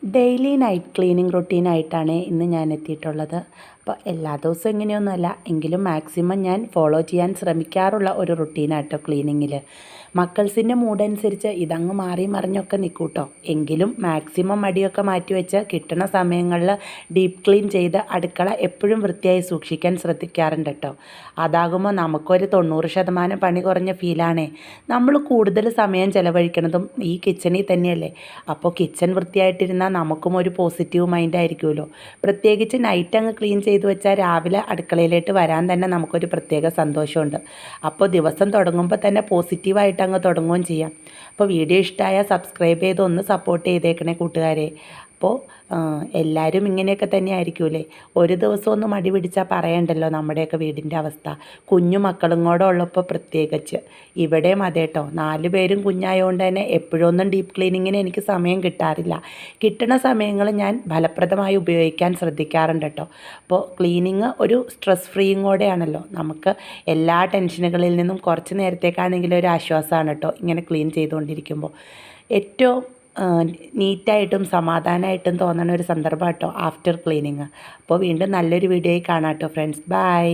Daily night cleaning റുട്ടീനായിട്ടാണ് ഇന്ന് ഞാൻ എത്തിയിട്ടുള്ളത്. അപ്പോൾ എല്ലാ ദിവസവും ഇങ്ങനെയൊന്നുമല്ല, എങ്കിലും മാക്സിമം ഞാൻ ഫോളോ ചെയ്യാൻ ശ്രമിക്കാറുള്ള ഒരു റുട്ടീനാട്ടോ ക്ലീനിങ്ങിൽ. മക്കൾസിൻ്റെ മൂഡനുസരിച്ച് ഇതങ്ങ് മാറി മറിഞ്ഞൊക്കെ നിൽക്കും കേട്ടോ. എങ്കിലും മാക്സിമം മടിയൊക്കെ മാറ്റിവെച്ച് കിട്ടുന്ന സമയങ്ങളിൽ ഡീപ്പ് ക്ലീൻ ചെയ്ത് അടുക്കള എപ്പോഴും വൃത്തിയായി സൂക്ഷിക്കാൻ ശ്രദ്ധിക്കാറുണ്ട് കേട്ടോ. അതാകുമ്പോൾ നമുക്കൊരു 90% പണി കുറഞ്ഞ ഫീലാണേ. നമ്മൾ കൂടുതൽ സമയം ചിലവഴിക്കുന്നതും ഈ കിച്ചണിൽ തന്നെയല്ലേ. അപ്പോൾ കിച്ചൺ വൃത്തിയായിട്ടിരുന്നാൽ നമുക്കും ഒരു പോസിറ്റീവ് മൈൻഡ് ആയിരിക്കുമല്ലോ. പ്രത്യേകിച്ച് നൈറ്റ് അങ്ങ് ക്ലീൻ ചെയ്ത് വെച്ചാൽ രാവിലെ അടുക്കളയിലേക്ക് വരാൻ തന്നെ നമുക്കൊരു പ്രത്യേക സന്തോഷമുണ്ട്. അപ്പോൾ ദിവസം തുടങ്ങുമ്പോൾ തന്നെ പോസിറ്റീവായിട്ട് അങ്ങ് തുടങ്ങുകയും ചെയ്യാം. അപ്പോൾ വീഡിയോ ഇഷ്ടമായാൽ സബ്സ്ക്രൈബ് ചെയ്ത് ഒന്ന് സപ്പോർട്ട് ചെയ്തേക്കണേ കൂട്ടുകാരെ. അപ്പോൾ എല്ലാവരും ഇങ്ങനെയൊക്കെ തന്നെ ആയിരിക്കൂലേ. ഒരു ദിവസം ഒന്ന് മടി പിടിച്ചാൽ പറയണ്ടല്ലോ നമ്മുടെയൊക്കെ വീടിൻ്റെ അവസ്ഥ. കുഞ്ഞു മക്കളും കൂടെ ഉള്ളപ്പോൾ പ്രത്യേകിച്ച്. ഇവിടെയും അതേ കേട്ടോ, 4 പേരും കുഞ്ഞായതുകൊണ്ട് തന്നെ എപ്പോഴൊന്നും ഡീപ്പ് ക്ലീനിങ്ങിന് എനിക്ക് സമയം കിട്ടാറില്ല. കിട്ടുന്ന സമയങ്ങൾ ഞാൻ ഫലപ്രദമായി ഉപയോഗിക്കാൻ ശ്രദ്ധിക്കാറുണ്ട് കേട്ടോ. അപ്പോൾ ക്ലീനിങ് ഒരു സ്ട്രെസ് ഫ്രീയും കൂടെയാണല്ലോ. നമുക്ക് എല്ലാ ടെൻഷനുകളിൽ നിന്നും കുറച്ച് നേരത്തേക്കാണെങ്കിലും ഒരു ആശ്വാസമാണ് കേട്ടോ ഇങ്ങനെ ക്ലീൻ ചെയ്തുകൊണ്ടിരിക്കുമ്പോൾ. ഏറ്റവും നീറ്റായിട്ടും സമാധാനമായിട്ടും തോന്നുന്ന ഒരു സന്ദർഭം കേട്ടോ ആഫ്റ്റർ ക്ലീനിങ്. അപ്പോൾ വീണ്ടും നല്ലൊരു വീഡിയോയിൽ കാണാം കേട്ടോ ഫ്രണ്ട്സ്. ബൈ.